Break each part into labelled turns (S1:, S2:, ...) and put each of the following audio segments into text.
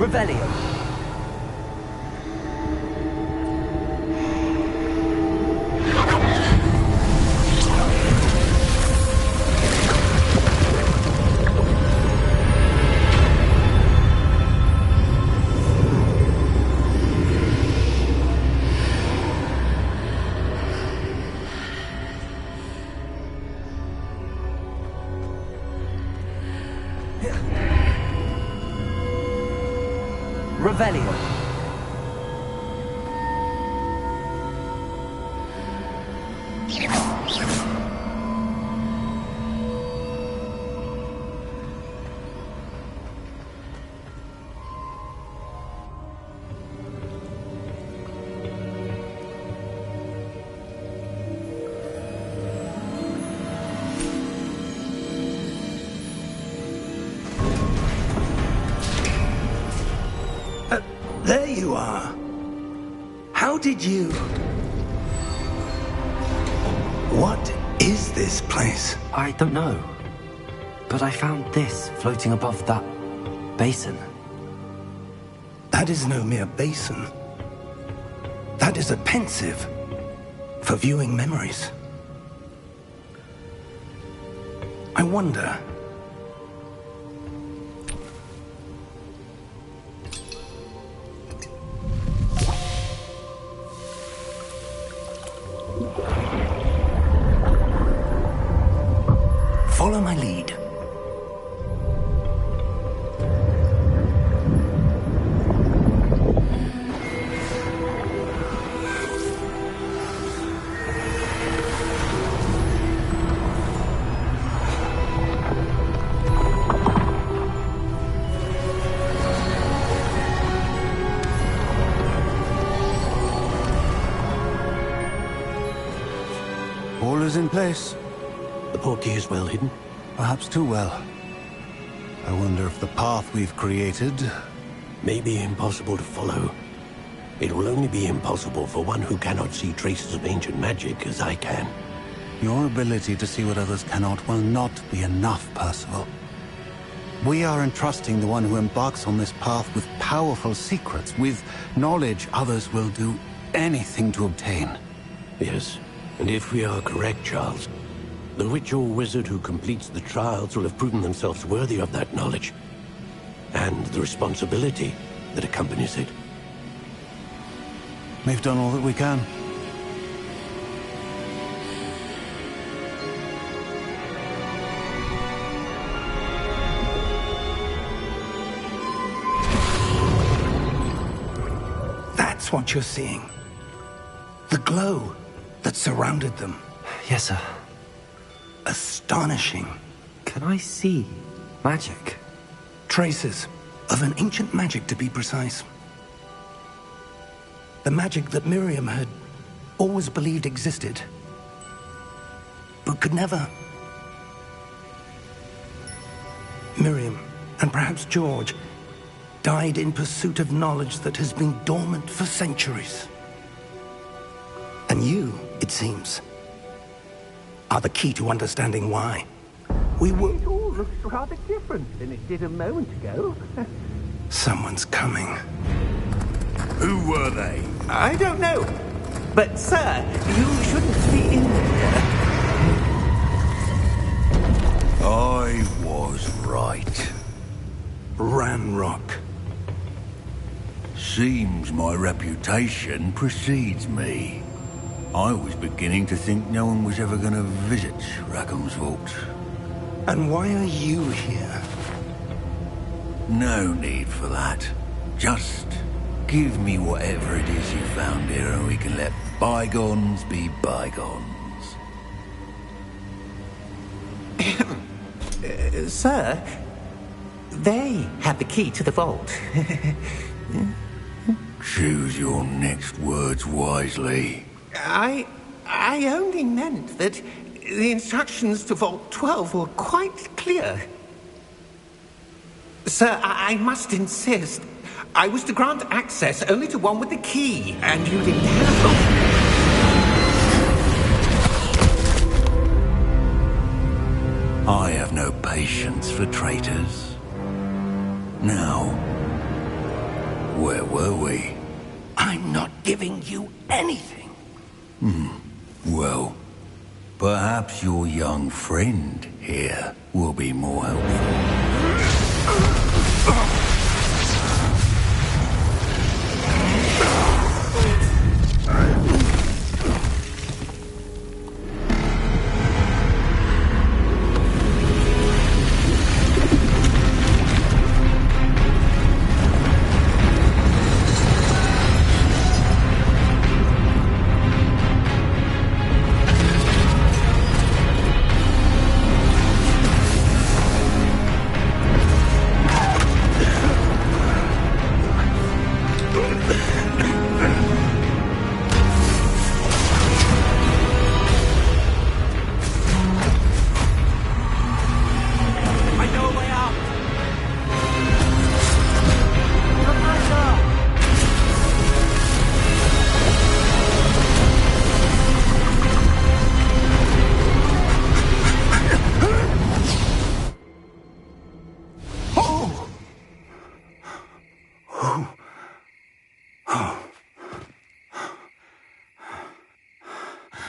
S1: Revelio. Revelio.
S2: There you are. How did you... What is this place?
S1: I don't know. But I found this floating above that basin.
S2: That is no mere basin. That is a pensive for viewing memories. I wonder... Follow my lead.
S3: All is in place.
S4: The portkey is well hidden.
S3: Perhaps too well. I wonder if the path we've created...
S4: May be impossible to follow. It will only be impossible for one who cannot see traces of ancient magic as I can.
S3: Your ability to see what others cannot will not be enough, Percival. We are entrusting the one who embarks on this path with powerful secrets, with knowledge others will do anything to obtain.
S4: Yes, and if we are correct, Charles, the witch or wizard who completes the trials will have proven themselves worthy of that knowledge, and the responsibility that accompanies it.
S3: We've done all that we can.
S2: That's what you're seeing. The glow that surrounded them.
S1: Yes, sir.
S2: Astonishing.
S1: Can I see magic?
S2: Traces of an ancient magic, to be precise. The magic that Miriam had always believed existed, but could never. Miriam, and perhaps George, died in pursuit of knowledge that has been dormant for centuries. And you, it seems, are the key to understanding why. We were...
S5: It all looks rather different than it did a moment ago.
S2: Someone's coming.
S6: Who were they?
S5: I don't know. But, sir, you shouldn't be in there.
S6: I was right.
S2: Ranrock.
S6: Seems my reputation precedes me. I was beginning to think no one was ever going to visit Rackham's vault.
S2: And why are you here?
S6: No need for that. Just give me whatever it is you found here and we can let bygones be bygones.
S5: Sir, they have the key to the vault.
S6: Choose your next words wisely.
S5: I only meant that the instructions to Vault 12 were quite clear. Sir, I must insist. I was to grant access only to one with the key, and you didn't have them.
S6: I have no patience for traitors. Now, Where were we?
S2: I'm not giving you anything.
S6: Well, perhaps your young friend here will be more helpful.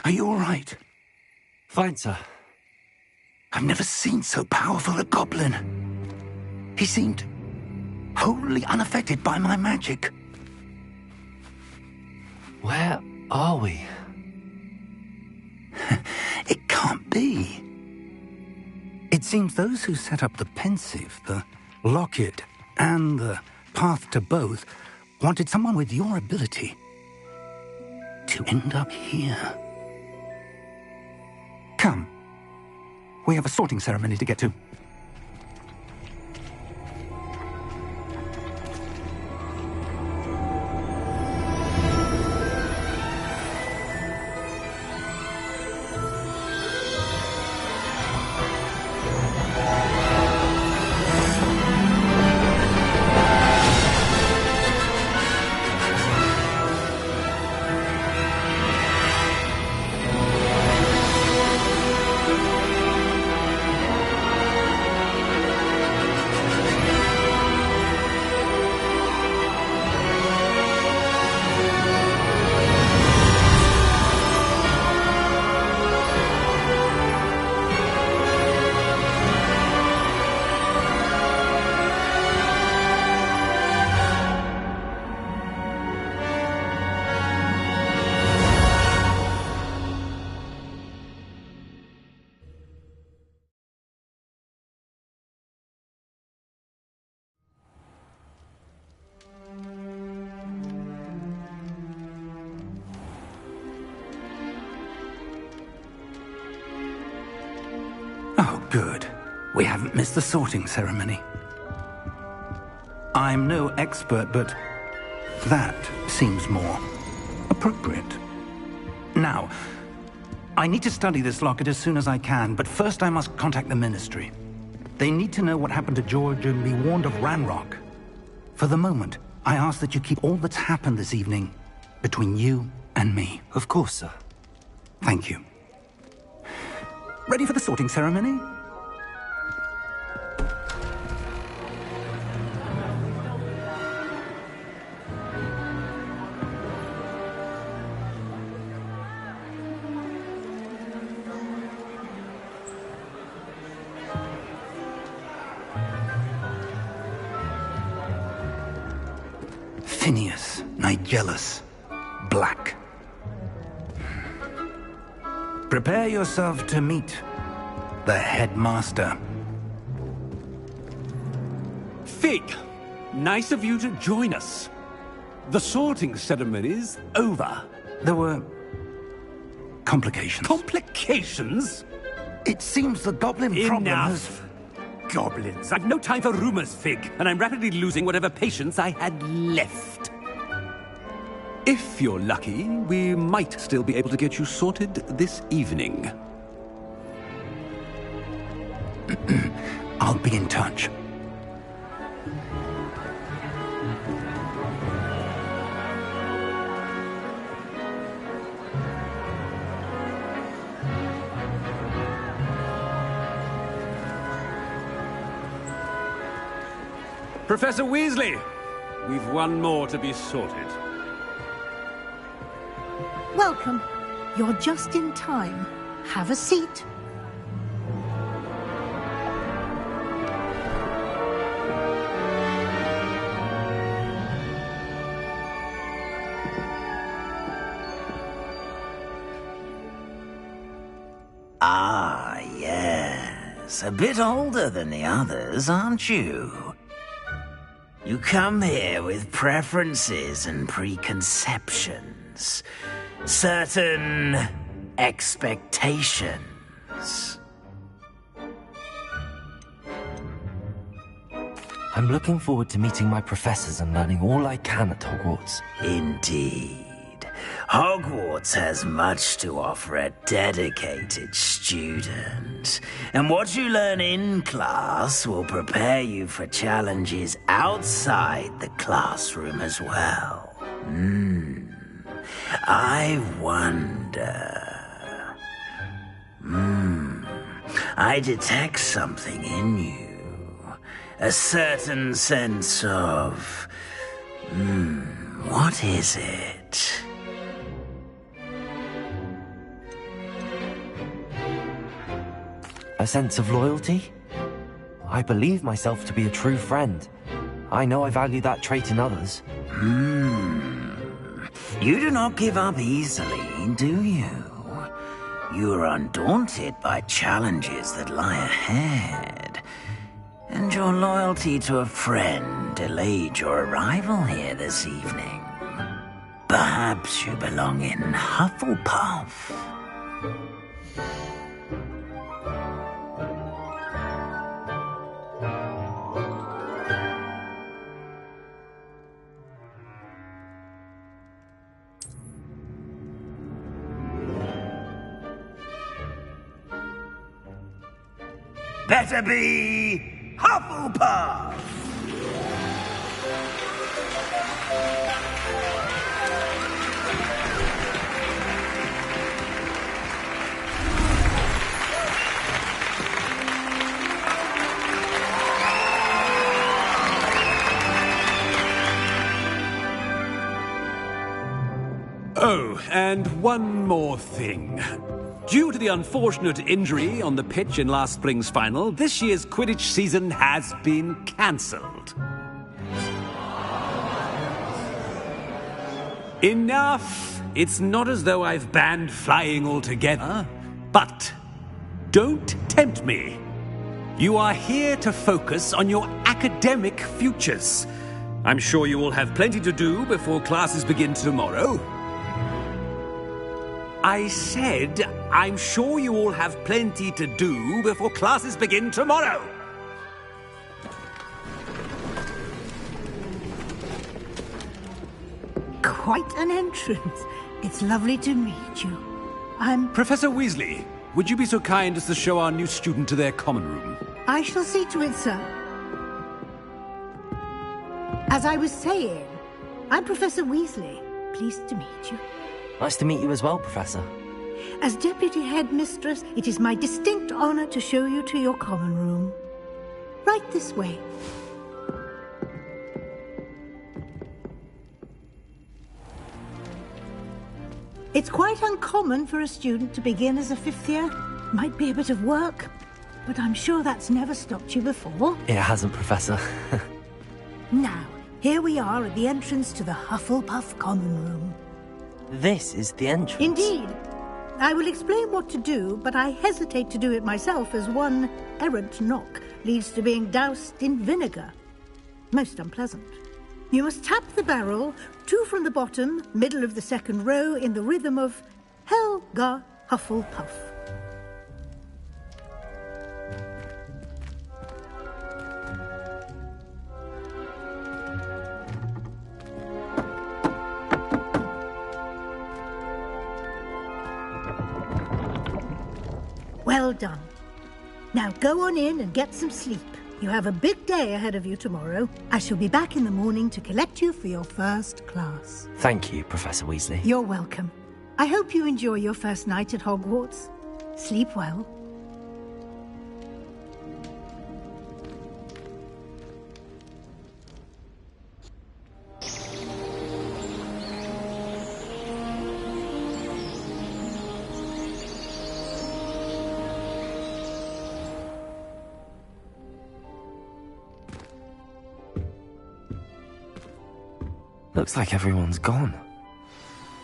S2: Are you all right?
S1: Fine, sir.
S2: I've never seen so powerful a goblin. He seemed wholly unaffected by my magic.
S1: Where are we?
S2: It can't be. It seems those who set up the pensive, the locket, and the path to both wanted someone with your ability to end up here. Come. We have a sorting ceremony to get to. Oh, good. We haven't missed the sorting ceremony. I'm no expert, but that seems more appropriate. Now, I need to study this locket as soon as I can, but first I must contact the Ministry. They need to know what happened to George and be warned of Ranrock. For the moment, I ask that you keep all that's happened this evening between you and me.
S1: Of course, sir.
S2: Thank you. Ready for the sorting ceremony? Phineas, Nigellus, Black. Prepare yourself to meet the headmaster.
S7: Fig, nice of you to join us. The sorting ceremony's over.
S2: There were complications.
S7: Complications?
S2: It seems the goblin problem has...
S7: Enough. Goblins. I've no time for rumors, Fig, and I'm rapidly losing whatever patience I had left. If you're lucky, we might still be able to get you sorted this evening.
S2: I'll be in touch.
S7: Professor Weasley, we've one more to be sorted.
S8: Welcome. You're just in time. Have a seat.
S9: Ah, yes. A bit older than the others, aren't you? You come here with preferences and preconceptions. Certain expectations.
S1: I'm looking forward to meeting my professors and learning all I can at Hogwarts.
S9: Indeed. Hogwarts has much to offer a dedicated student. And what you learn in class will prepare you for challenges outside the classroom as well. I wonder... I detect something in you. A certain sense of... what is it?
S1: A sense of loyalty? I believe myself to be a true friend. I know I value that trait in others.
S9: You do not give up easily, do you? You are undaunted by challenges that lie ahead. And your loyalty to a friend delayed your arrival here this evening. Perhaps you belong in Hufflepuff. Better be Hufflepuff!
S7: Oh, and one more thing. Due to the unfortunate injury on the pitch in last spring's final, this year's Quidditch season has been cancelled. Enough! It's not as though I've banned flying altogether, but don't tempt me. You are here to focus on your academic futures. I'm sure you will have plenty to do before classes begin tomorrow. I said, I'm sure you all have plenty to do before classes begin tomorrow.
S8: Quite an entrance. It's lovely to meet you. I'm...
S7: Professor Weasley, would you be so kind as to show our new student to their common room?
S8: I shall see to it, sir. As I was saying, I'm Professor Weasley. Pleased to meet you.
S1: Nice to meet you as well, Professor.
S8: As Deputy Headmistress, it is my distinct honor to show you to your common room. Right this way. It's quite uncommon for a student to begin as a fifth year. Might be a bit of work, but I'm sure that's never stopped you before.
S1: It hasn't, Professor.
S8: Now, here we are at the entrance to the Hufflepuff common room.
S1: This is the entrance.
S8: Indeed. I will explain what to do, but I hesitate to do it myself as one errant knock leads to being doused in vinegar. Most unpleasant. You must tap the barrel, 2 from the bottom, middle of the second row, in the rhythm of Helga Hufflepuff. Well done. Now go on in and get some sleep. You have a big day ahead of you tomorrow. I shall be back in the morning to collect you for your first class.
S1: Thank you, Professor Weasley.
S8: You're welcome. I hope you enjoy your first night at Hogwarts. Sleep well.
S1: Looks like everyone's gone.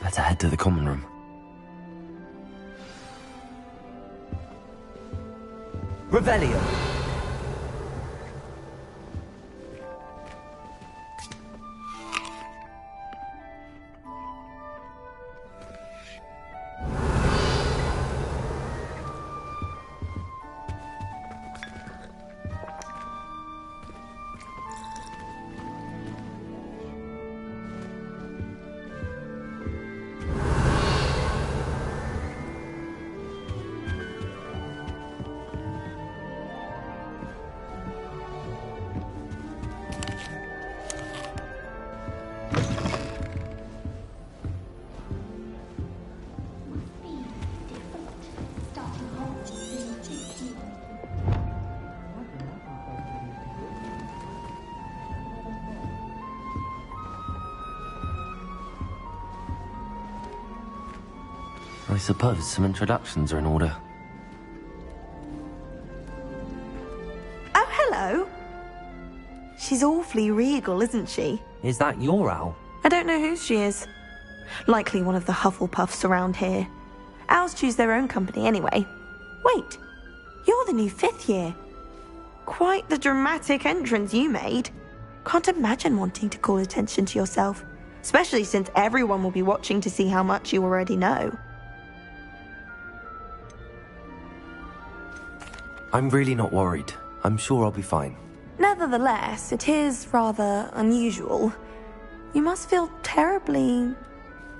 S1: Better head to the common room. Revelio! I suppose some introductions are in order.
S10: Oh, hello. She's awfully regal, isn't she?
S1: Is that your owl?
S10: I don't know who she is. Likely one of the Hufflepuffs around here. Owls choose their own company anyway. Wait, you're the new 5th year. Quite the dramatic entrance you made. Can't imagine wanting to call attention to yourself, especially since everyone will be watching to see how much you already know.
S1: I'm really not worried. I'm sure I'll be fine.
S10: Nevertheless, it is rather unusual. You must feel terribly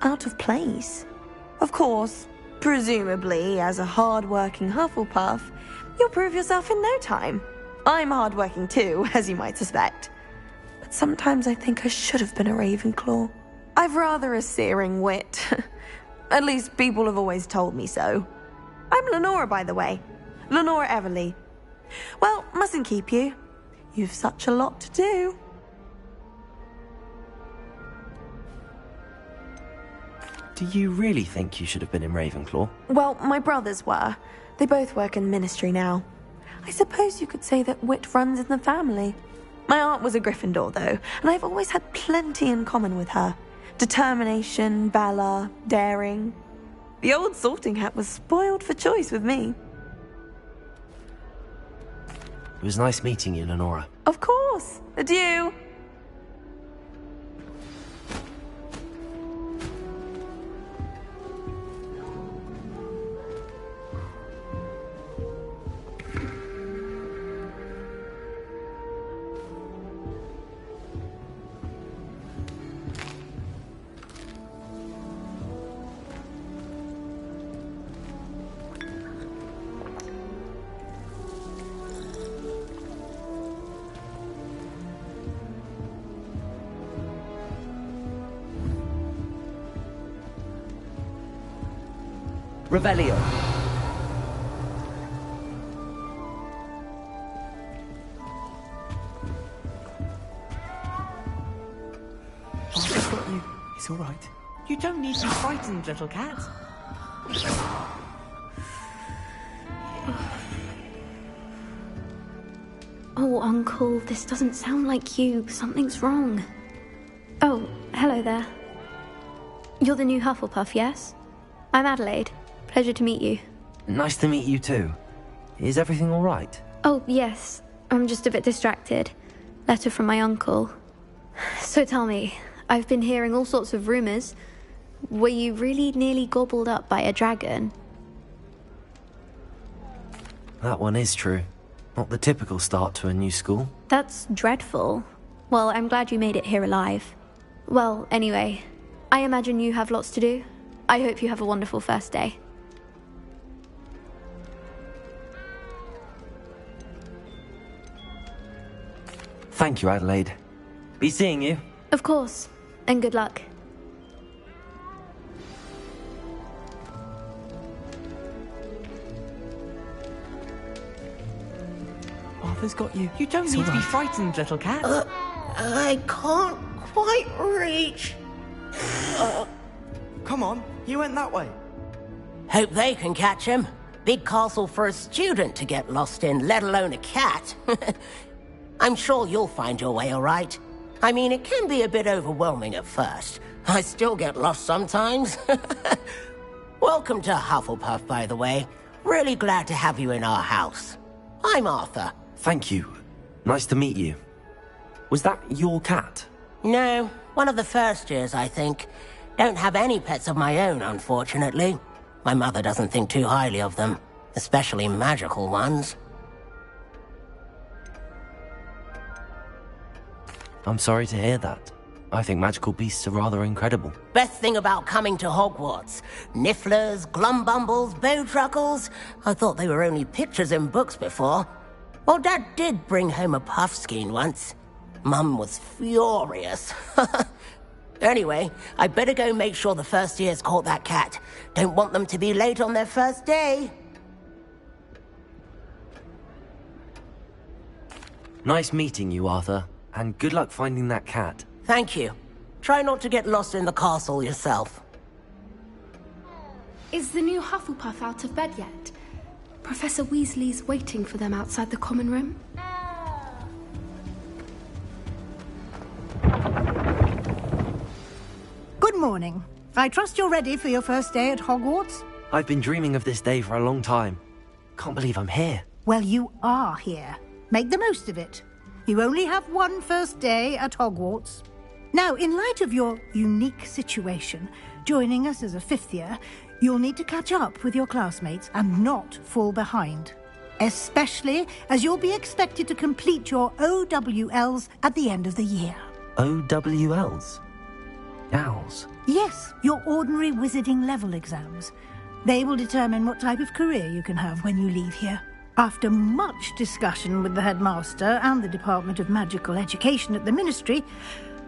S10: out of place. Of course, presumably, as a hard-working Hufflepuff, you'll prove yourself in no time. I'm hard-working too, as you might suspect. But sometimes I think I should have been a Ravenclaw. I've rather a searing wit. At least people have always told me so. I'm Lenora, by the way. Lenora Everly. Well, mustn't keep you. You've such a lot to do.
S1: Do you really think you should have been in Ravenclaw?
S10: Well, my brothers were. They both work in ministry now. I suppose you could say that wit runs in the family. My aunt was a Gryffindor, though, and I've always had plenty in common with her. Determination, valor, daring. The old sorting hat was spoiled for choice with me.
S1: It was nice meeting you, Lenora.
S10: Of course. Adieu.
S1: Revelio.
S11: I've got you. It's all right. You don't need to be frightened, little cat.
S12: Oh, Uncle, this doesn't sound like you. Something's wrong. Oh, hello there. You're the new Hufflepuff, yes? I'm Adelaide. Pleasure to meet you.
S1: Nice to meet you too. Is everything all right?
S12: Oh, yes. I'm just a bit distracted. Letter from my uncle. So tell me, I've been hearing all sorts of rumors. Were you really nearly gobbled up by a dragon?
S1: That one is true. Not the typical start to a new school.
S12: That's dreadful. Well, I'm glad you made it here alive. Well, anyway, I imagine you have lots to do. I hope you have a wonderful first day.
S1: Thank you, Adelaide. Be seeing you.
S12: Of course, and good luck.
S11: Arthur's got you. You don't need to be frightened, little cat.
S5: I can't quite reach.
S11: Come on, he went that way.
S13: Hope they can catch him. Big castle for a student to get lost in, let alone a cat. I'm sure you'll find your way all right. I mean, it can be a bit overwhelming at first. I still get lost sometimes. Welcome to Hufflepuff, by the way. Really glad to have you in our house. I'm Arthur.
S1: Thank you. Nice to meet you. Was that your cat?
S13: No, one of the first years, I think. Don't have any pets of my own, unfortunately. My mother doesn't think too highly of them, especially magical ones.
S1: I'm sorry to hear that. I think magical beasts are rather incredible.
S13: Best thing about coming to Hogwarts. Nifflers, glumbumbles, bowtruckles. I thought they were only pictures in books before. Well, Dad did bring home a puffskein once. Mum was furious. Anyway, I better go make sure the first years caught that cat. Don't want them to be late on their first day.
S1: Nice meeting you, Arthur. And good luck finding that cat.
S13: Thank you. Try not to get lost in the castle yourself.
S12: Is the new Hufflepuff out of bed yet? Professor Weasley's waiting for them outside the common room.
S8: Good morning. I trust you're ready for your first day at Hogwarts?
S1: I've been dreaming of this day for a long time. Can't believe I'm here.
S8: Well, you are here. Make the most of it. You only have one first day at Hogwarts. Now, in light of your unique situation, joining us as a fifth year, you'll need to catch up with your classmates and not fall behind. Especially as you'll be expected to complete your OWLs at the end of the year.
S1: OWLs? Owls?
S8: Yes, your ordinary wizarding level exams. They will determine what type of career you can have when you leave here. After much discussion with the headmaster and the Department of Magical Education at the Ministry,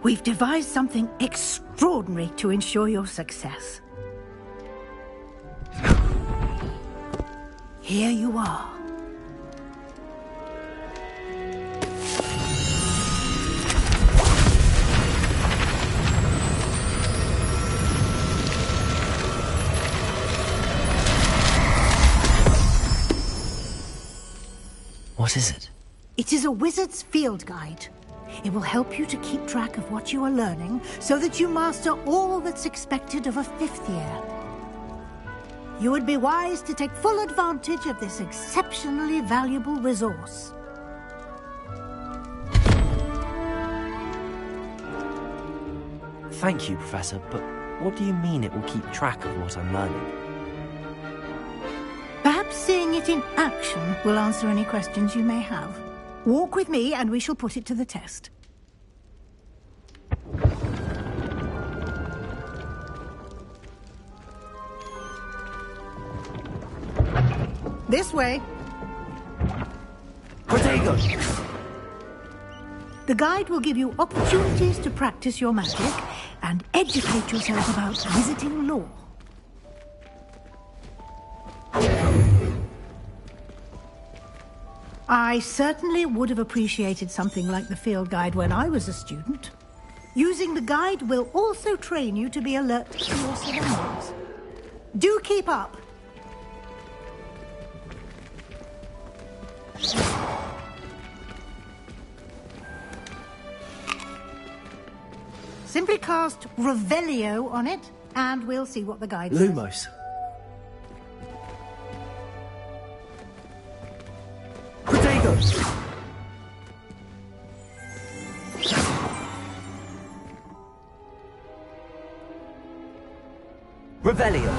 S8: we've devised something extraordinary to ensure your success. Here you are.
S1: What is it?
S8: It is a wizard's field guide. It will help you to keep track of what you are learning so that you master all that's expected of a fifth year. You would be wise to take full advantage of this exceptionally valuable resource.
S1: Thank you, Professor, but what do you mean it will keep track of what I'm learning?
S8: Perhaps seeing it in action will answer any questions you may have. Walk with me and we shall put it to the test. This way.
S1: Protego!
S8: The guide will give you opportunities to practice your magic and educate yourself about wizarding lore. I certainly would have appreciated something like the field guide when I was a student. Using the guide will also train you to be alert to your surroundings. Do keep up. Simply cast Revelio on it, and we'll see what the guide says.
S1: Lumos. Protego! Revelio.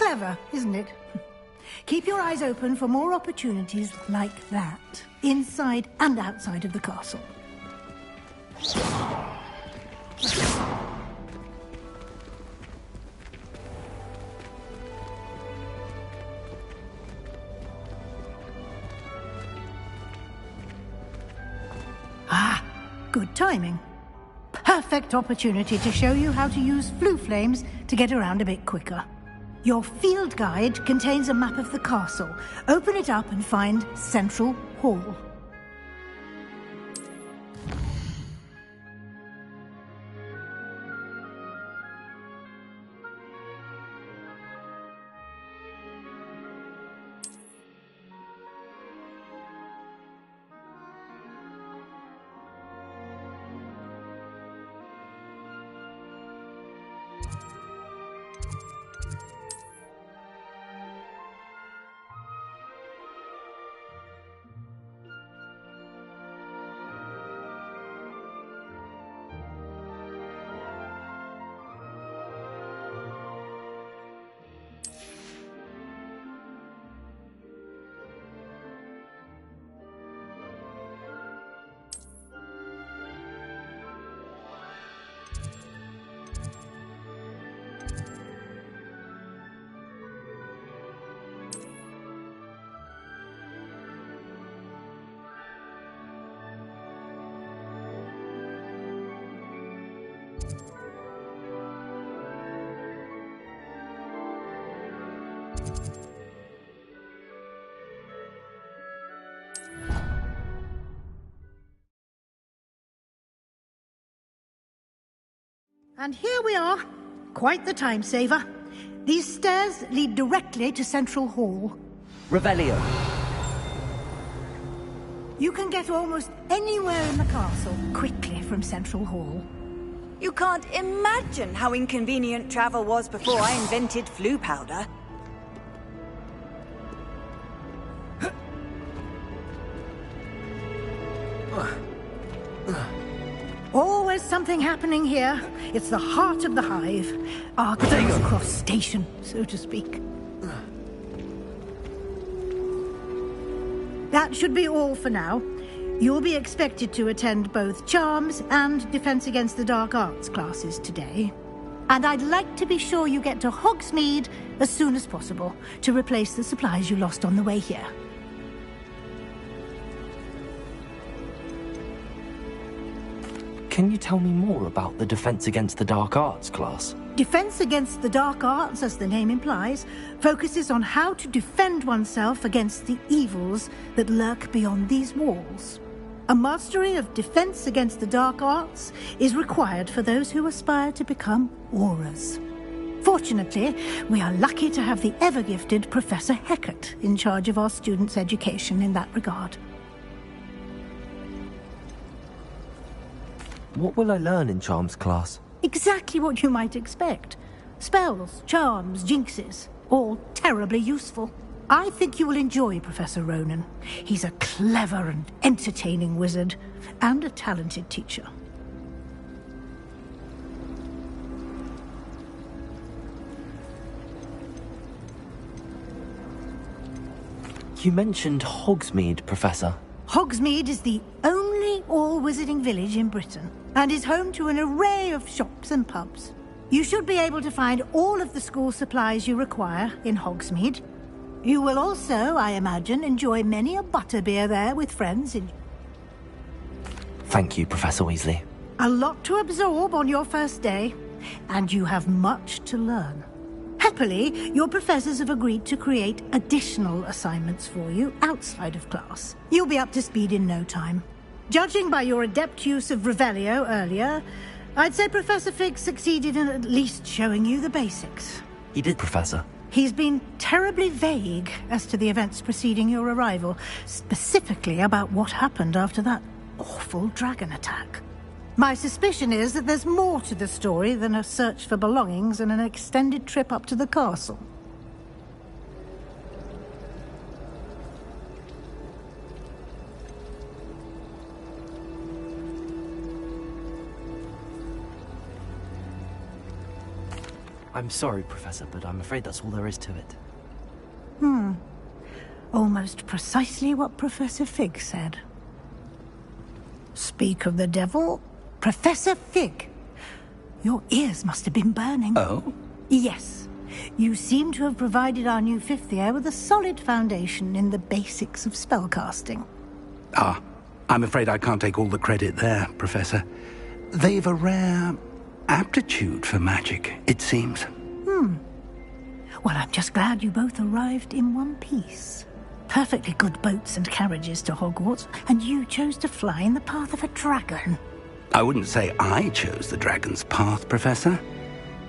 S8: Clever, isn't it? Keep your eyes open for more opportunities like that, inside and outside of the castle. Ah, good timing. Perfect opportunity to show you how to use flue flames to get around a bit quicker. Your field guide contains a map of the castle. Open it up and find Central Hall. And here we are. Quite the time saver. These stairs lead directly to Central Hall.
S1: Revelio.
S8: You can get almost anywhere in the castle quickly from Central Hall.
S14: You can't imagine how inconvenient travel was before I invented flue powder.
S8: Always something happening here. It's the heart of the hive. Our King's Cross station, so to speak. That should be all for now. You'll be expected to attend both Charms and Defense Against the Dark Arts classes today. And I'd like to be sure you get to Hogsmeade as soon as possible to replace the supplies you lost on the way here.
S1: Can you tell me more about the Defense Against the Dark Arts class?
S8: Defense Against the Dark Arts, as the name implies, focuses on how to defend oneself against the evils that lurk beyond these walls. A mastery of Defense Against the Dark Arts is required for those who aspire to become Aurors. Fortunately, we are lucky to have the ever-gifted Professor Hecat in charge of our students' education in that regard.
S1: What will I learn in Charms class?
S8: Exactly what you might expect. Spells, charms, jinxes, all terribly useful. I think you will enjoy Professor Ronan. He's a clever and entertaining wizard, and a talented teacher.
S1: You mentioned Hogsmeade, Professor.
S8: Hogsmeade is the only all-wizarding village in Britain, and is home to an array of shops and pubs. You should be able to find all of the school supplies you require in Hogsmeade. You will also, I imagine, enjoy many a butterbeer there with friends in...
S1: Thank you, Professor Weasley.
S8: A lot to absorb on your first day, and you have much to learn. Happily, your professors have agreed to create additional assignments for you outside of class. You'll be up to speed in no time. Judging by your adept use of Revelio earlier, I'd say Professor Fig succeeded in at least showing you the basics.
S1: He did, Professor.
S8: He's been terribly vague as to the events preceding your arrival, specifically about what happened after that awful dragon attack. My suspicion is that there's more to the story than a search for belongings and an extended trip up to the castle.
S1: I'm sorry, Professor, but I'm afraid that's all there is to it.
S8: Almost precisely what Professor Fig said. Speak of the devil, Professor Fig. Your ears must have been burning.
S2: Oh?
S8: Yes. You seem to have provided our new fifth year with a solid foundation in the basics of spellcasting.
S2: Ah, I'm afraid I can't take all the credit there, Professor. They've a rare aptitude for magic, it seems.
S8: Well, I'm just glad you both arrived in one piece. Perfectly good boats and carriages to Hogwarts, and you chose to fly in the path of a dragon.
S2: I wouldn't say I chose the dragon's path, Professor.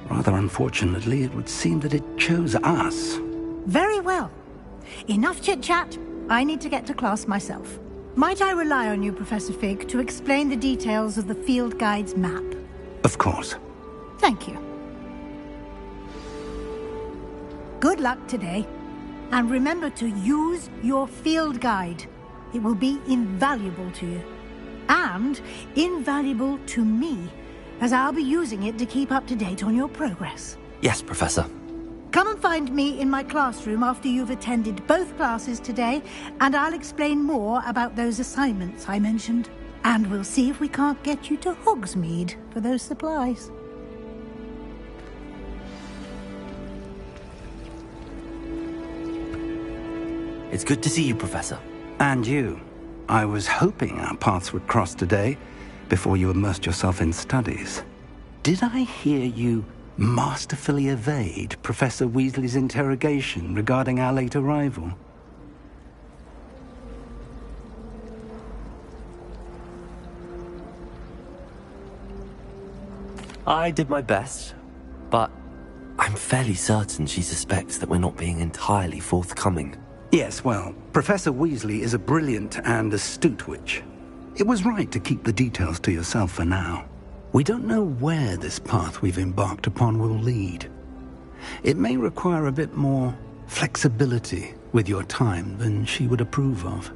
S2: Rather unfortunately, it would seem that it chose us.
S8: Very well. Enough chit-chat. I need to get to class myself. Might I rely on you, Professor Fig, to explain the details of the field guide's map?
S2: Of course.
S8: Thank you. Good luck today. And remember to use your field guide. It will be invaluable to you. And invaluable to me, as I'll be using it to keep up to date on your progress.
S1: Yes, Professor.
S8: Come and find me in my classroom after you've attended both classes today, and I'll explain more about those assignments I mentioned. And we'll see if we can't get you to Hogsmeade for those supplies.
S1: It's good to see you, Professor.
S2: And you. I was hoping our paths would cross today, before you immersed yourself in studies. Did I hear you masterfully evade Professor Weasley's interrogation regarding our late arrival?
S1: I did my best, but I'm fairly certain she suspects that we're not being entirely forthcoming.
S2: Yes, well, Professor Weasley is a brilliant and astute witch. It was right to keep the details to yourself for now. We don't know where this path we've embarked upon will lead. It may require a bit more flexibility with your time than she would approve of.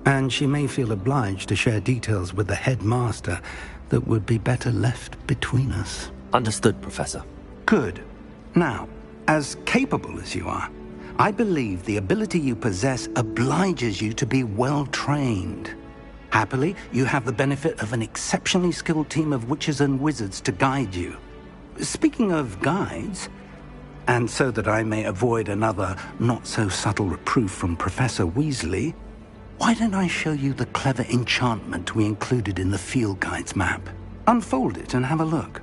S2: And she may feel obliged to share details with the headmaster that would be better left between us.
S1: Understood, Professor.
S2: Good. Now, as capable as you are, I believe the ability you possess obliges you to be well-trained. Happily, you have the benefit of an exceptionally skilled team of witches and wizards to guide you. Speaking of guides, and so that I may avoid another not-so-subtle reproof from Professor Weasley, why don't I show you the clever enchantment we included in the field guide's map? Unfold it and have a look.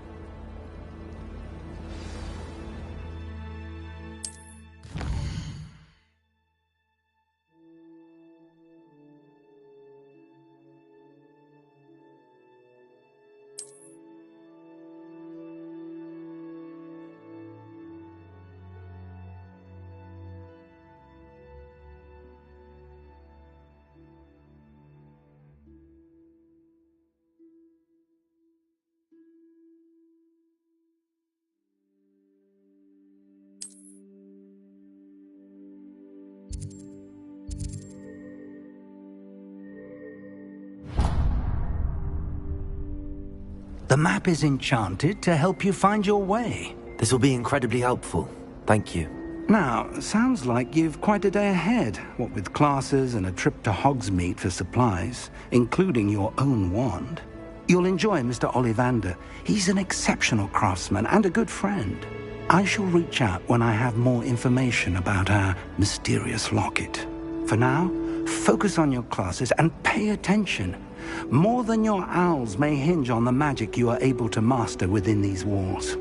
S2: The map is enchanted to help you find your way.
S1: This will be incredibly helpful. Thank you.
S2: Now, sounds like you've quite a day ahead, what with classes and a trip to Hogsmeade for supplies, including your own wand. You'll enjoy Mr. Ollivander. He's an exceptional craftsman and a good friend. I shall reach out when I have more information about our mysterious locket. For now, focus on your classes and pay attention. More than your owls may hinge on the magic you are able to master within these walls.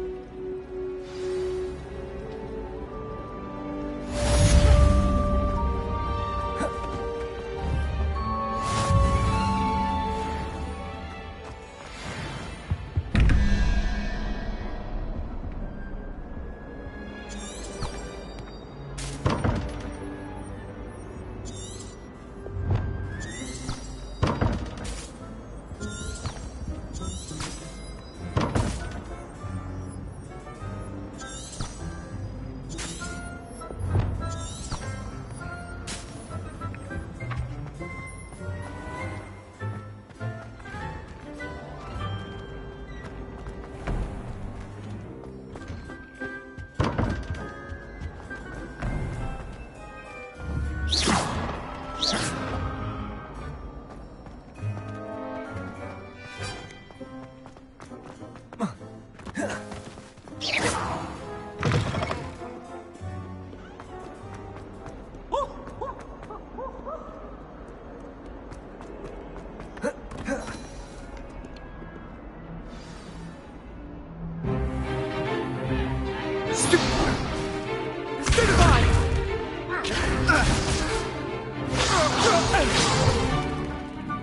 S11: Is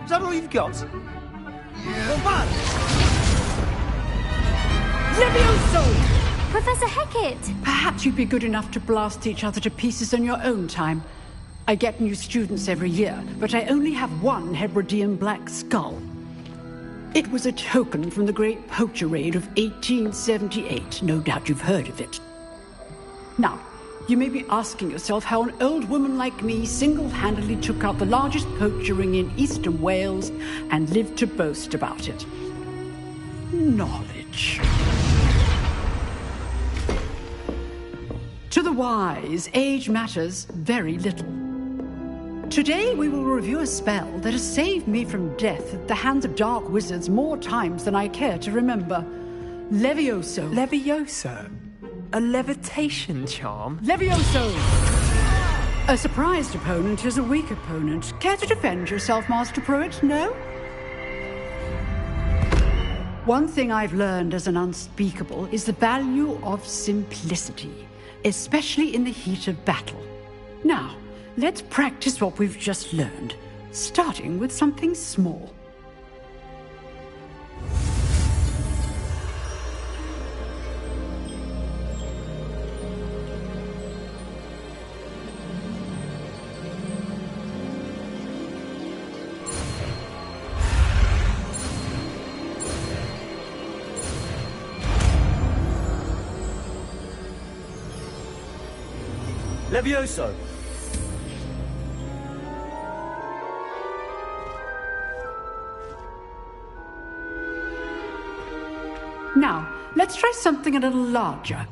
S11: that all you've got?
S15: Levioso!
S12: Professor Hecat!
S15: Perhaps you'd be good enough to blast each other to pieces in your own time. I get new students every year, but I only have one Hebridean black skull. It was a token from the Great Poacher Raid of 1878. No doubt you've heard of it. Now, you may be asking yourself how an old woman like me single-handedly took out the largest poacher ring in eastern Wales and lived to boast about it. Knowledge. To the wise, age matters very little. Today we will review a spell that has saved me from death at the hands of dark wizards more times than I care to remember. Levioso.
S11: Levioso? A levitation charm?
S15: Levioso! A surprised opponent is a weak opponent. Care to defend yourself, Master Pruitt? No? One thing I've learned as an unspeakable is the value of simplicity, especially in the heat of battle. Now, let's practice what we've just learned, starting with something small.
S11: Levioso!
S15: Now, let's try something a little larger.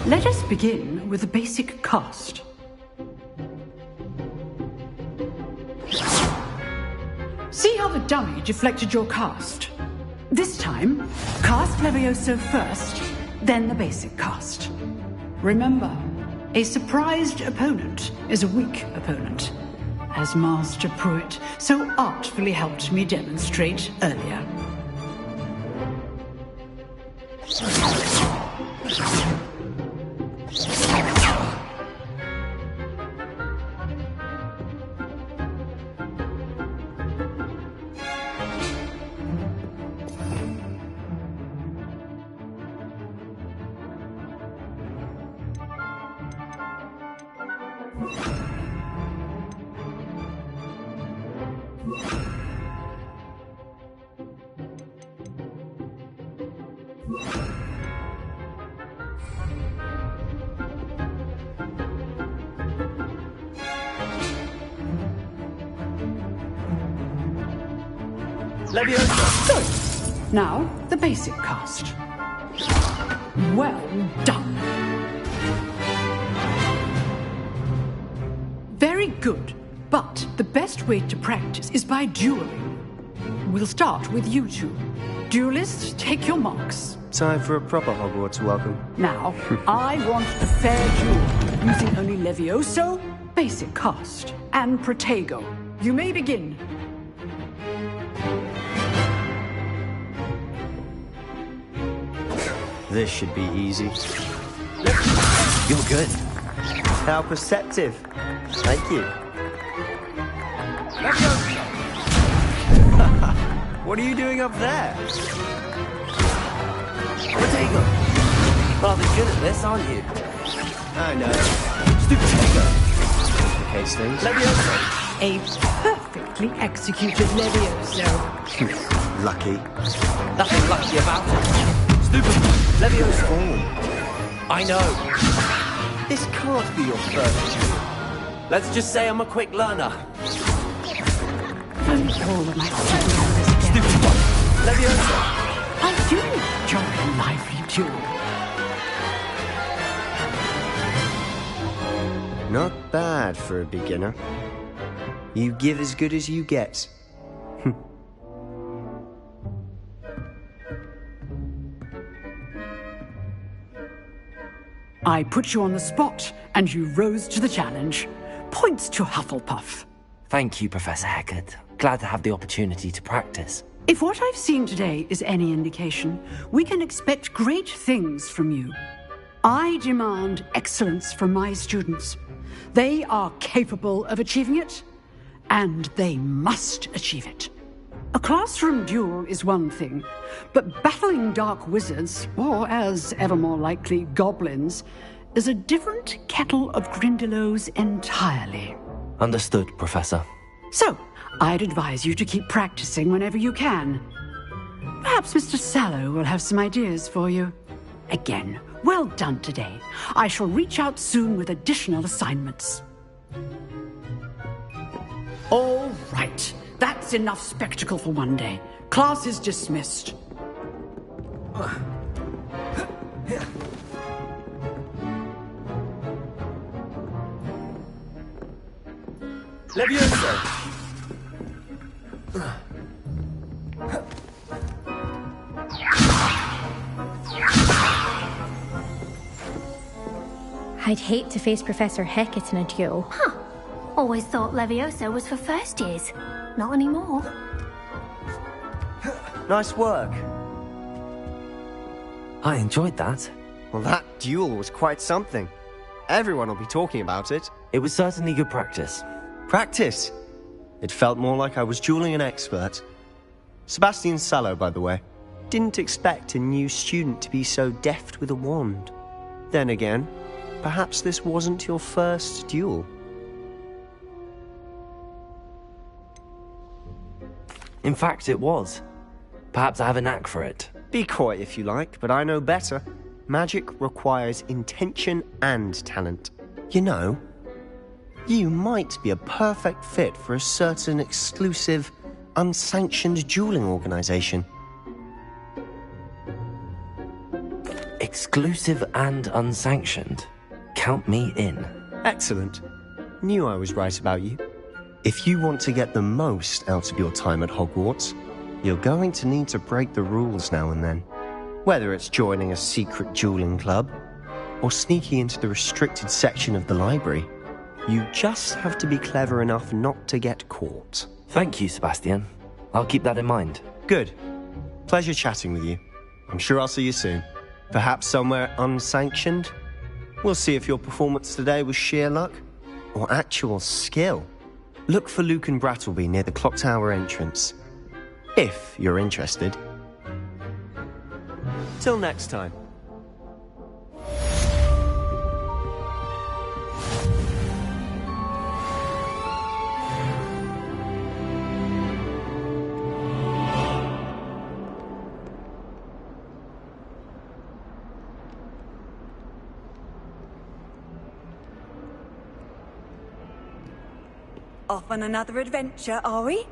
S15: Let us begin with the basic cast. See how the dummy deflected your cast? This time, cast Levioso first, then the basic cast. Remember, a surprised opponent is a weak opponent, as Master Pruitt so artfully helped me demonstrate earlier.
S11: Levioso!
S15: Good. Now, the basic cast. Well done. Very good. But the best way to practice is by dueling. We'll start with you two. Duelists, take your marks.
S16: Time for a proper Hogwarts welcome.
S15: Now, I want a fair duel, using only Levioso, basic cast, and Protego. You may begin.
S16: This should be easy.
S1: You're good.
S16: How perceptive. Thank you. What are you doing up there?
S1: Protego! Rather good at this, aren't you?
S16: I know.
S1: Stupid Protego!
S16: Hastings.
S15: Levioso. A perfectly executed Levioso.
S16: Lucky.
S1: Nothing lucky about it. Stupid Levioso. I know. This can't be your first. Let's just say I'm a quick learner.
S15: All of my stupid
S1: one. Levioso.
S15: I do enjoy a lively duel.
S16: Not bad for a beginner. You give as good as you get.
S15: I put you on the spot, and you rose to the challenge. Points to Hufflepuff.
S17: Thank you, Professor Hecat. Glad to have the opportunity to practice.
S15: If what I've seen today is any indication, we can expect great things from you. I demand excellence from my students. They are capable of achieving it, and they must achieve it. A classroom duel is one thing, but battling dark wizards, or as ever more likely, goblins, is a different kettle of Grindylows entirely.
S17: Understood, Professor.
S15: So, I'd advise you to keep practicing whenever you can. Perhaps Mr. Sallow will have some ideas for you. Again, well done today. I shall reach out soon with additional assignments. All right. That's enough spectacle for one day. Class is dismissed.
S1: Levioso!
S18: I'd hate to face Professor Hecat in a duel.
S19: Huh. Always thought Levioso was for first years. Not anymore.
S16: Nice work.
S17: I enjoyed that.
S16: Well, that duel was quite something. Everyone will be talking about it.
S17: It was certainly good practice.
S16: Practice? It felt more like I was dueling an expert. Sebastian Sallow, by the way. Didn't expect a new student to be so deft with a wand. Then again, perhaps this wasn't your first duel.
S17: In fact, it was. Perhaps I have a knack for it.
S16: Be coy if you like, but I know better. Magic requires intention and talent. You know, you might be a perfect fit for a certain exclusive, unsanctioned dueling organization.
S17: Exclusive and unsanctioned? Count me in.
S16: Excellent. Knew I was right about you. If you want to get the most out of your time at Hogwarts, you're going to need to break the rules now and then. Whether it's joining a secret dueling club, or sneaking into the restricted section of the library, you just have to be clever enough not to get caught.
S17: Thank you, Sebastian. I'll keep that in mind.
S16: Good. Pleasure chatting with you. I'm sure I'll see you soon. Perhaps somewhere unsanctioned? We'll see if your performance today was sheer luck, or actual skill. Look for Luke and Brattleby near the clock tower entrance, if you're interested. Till next time.
S14: Off on another adventure, are we?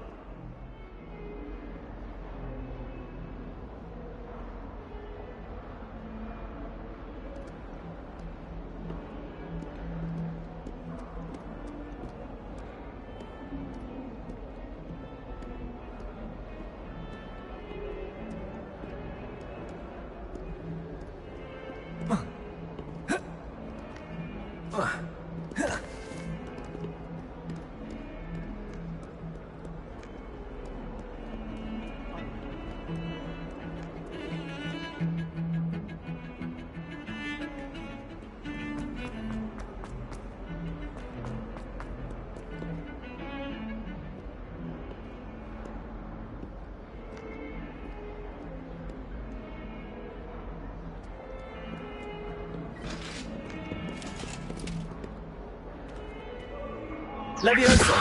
S1: Levioso!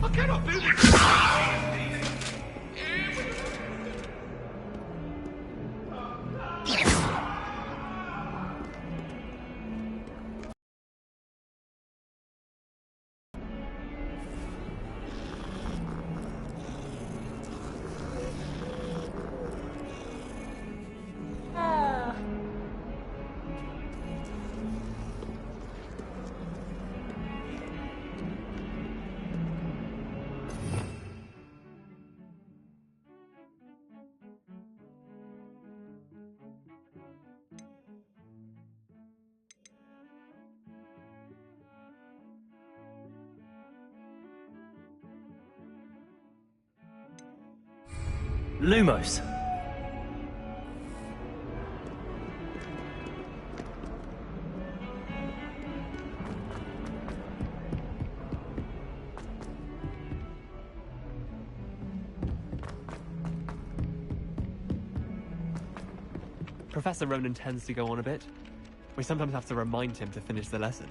S20: I cannot do this!
S11: Lumos.
S21: Professor Ronan tends to go on a bit. We sometimes have to remind him to finish the lesson.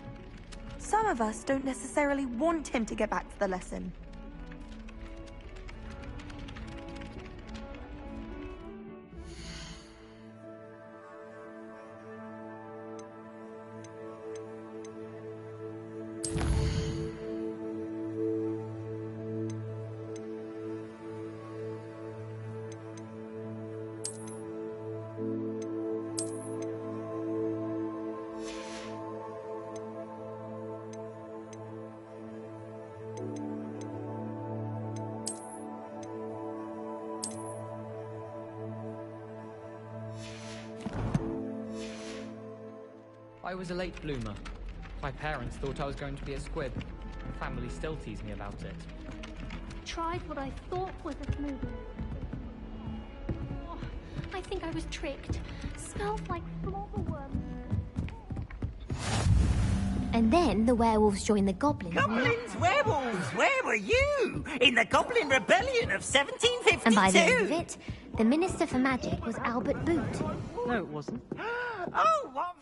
S10: Some of us don't necessarily want him to get back to the lesson.
S22: I was a late bloomer. My parents thought I was going to be a squib. Family still tease me about it.
S19: Tried what I thought was a smoothie. Oh, I think I was tricked. Smells like florworm.
S23: And then the werewolves joined the goblins.
S24: Goblins, werewolves, where were you? In the Goblin Rebellion of 1752?
S23: And by the end of it, the Minister for Magic was Albert Boot.
S22: No, it wasn't.
S24: Oh, what?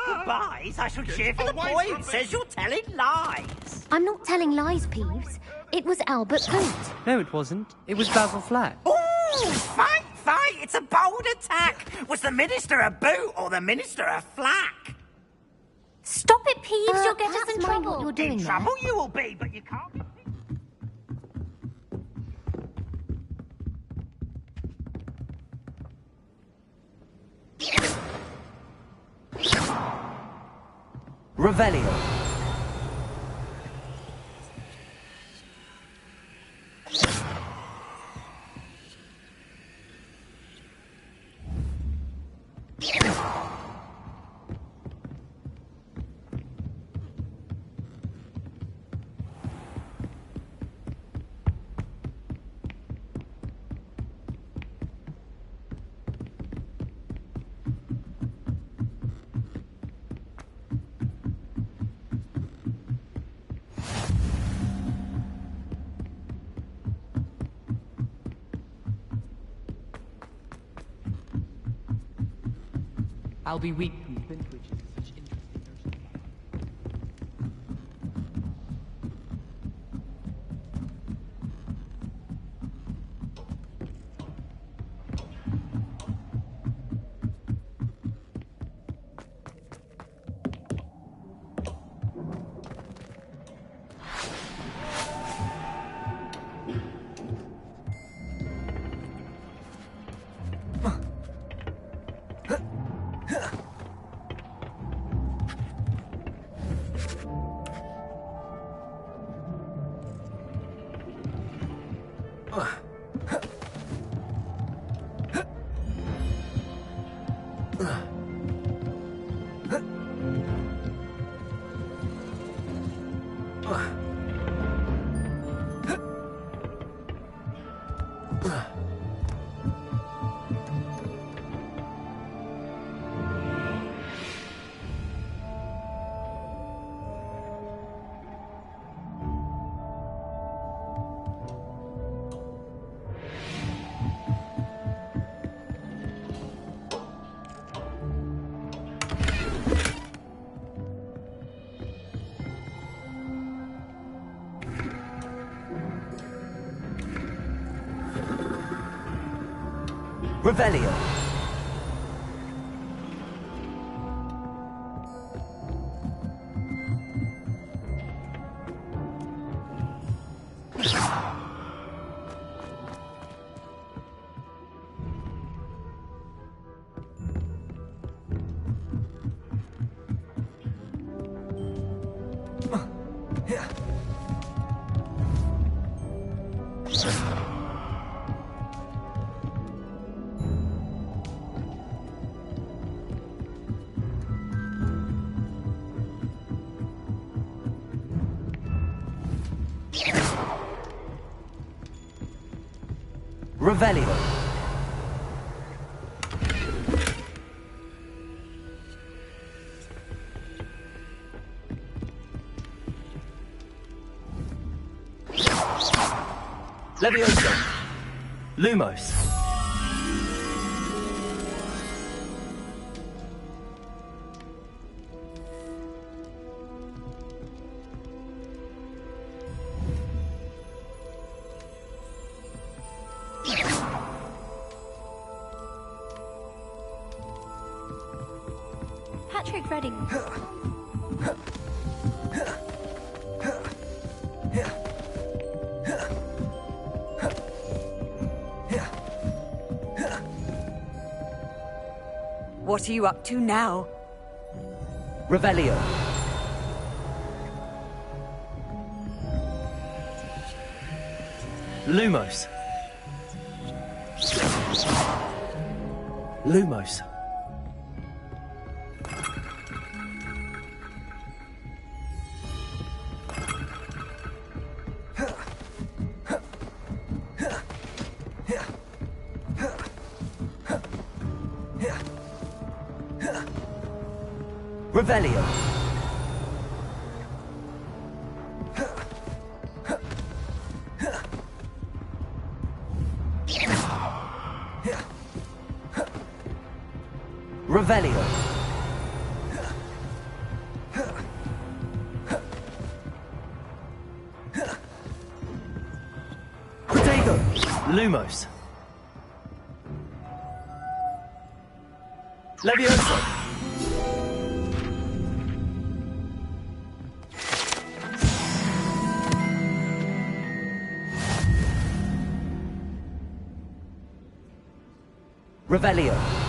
S24: Goodbyes, I shall cheer for the point. Says you're telling lies.
S23: I'm not telling lies, Peeves. It was Albert Boot.
S22: No, it wasn't. It was Basil Flack.
S24: Ooh, fight, fight! It's a bold attack. Was the Minister a boot or the Minister a flack?
S19: Stop it, Peeves. You'll get us in trouble.
S23: What you're doing
S24: In trouble you will be, but you can't be...
S1: Revelio.
S22: I'll be weak from Flint Witches. Such interesting person. Revelio.
S1: Revelio. Levioso. Lumos.
S12: Patrick Redding.
S14: What are you up to now?
S1: Revelio. Lumos. Lumos. Revelio. Revelio. Protego. Lumos. Levioso. Revelio.